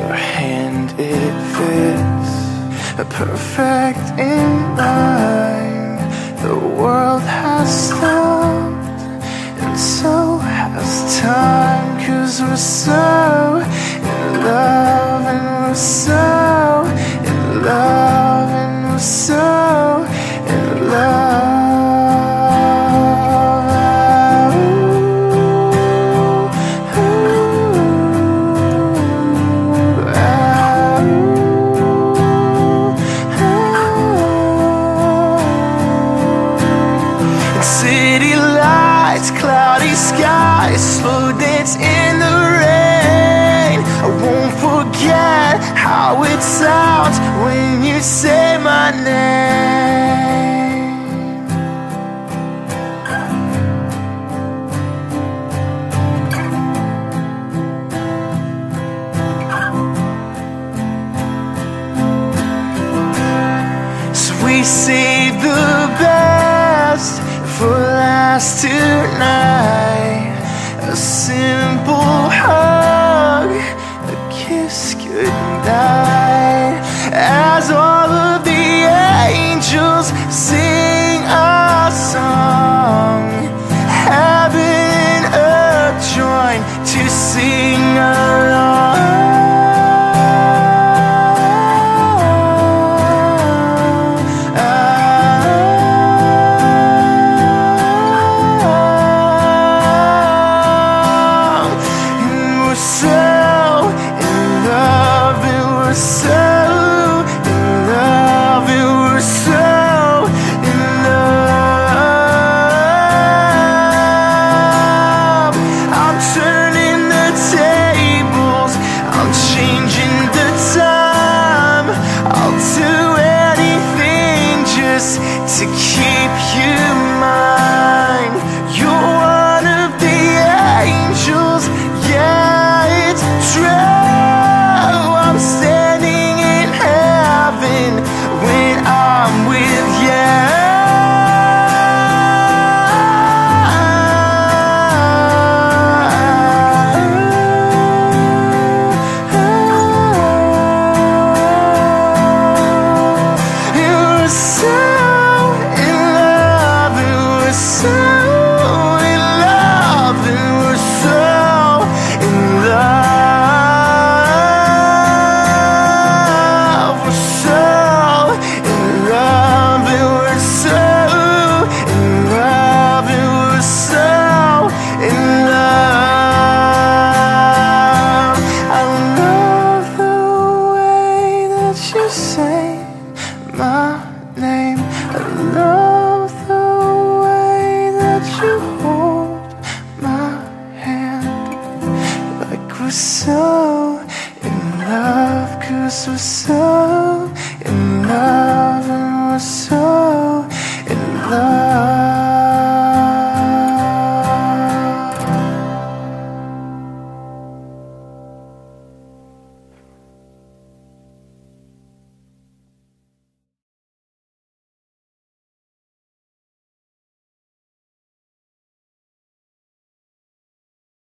Your hand, it fits perfect in mine. The world has stopped, and so has time. 'Cause we're so in love, and we're so in love, and we're so in love. City lights, cloudy skies, slow dance in the rain. I won't forget how it sounds when you say my name. So we saved the best for last tonight. A simple hug, a kiss goodnight, as all of the angels sing a song. Heaven and earth join to sing along. To keep you mine. You're one of the angels, yeah, it's true. I'm standing in heaven when I'm with you. You're so say my name. I love the way that you hold my hand, like we're so in love. 'Cause we're so in love, and we're so in love.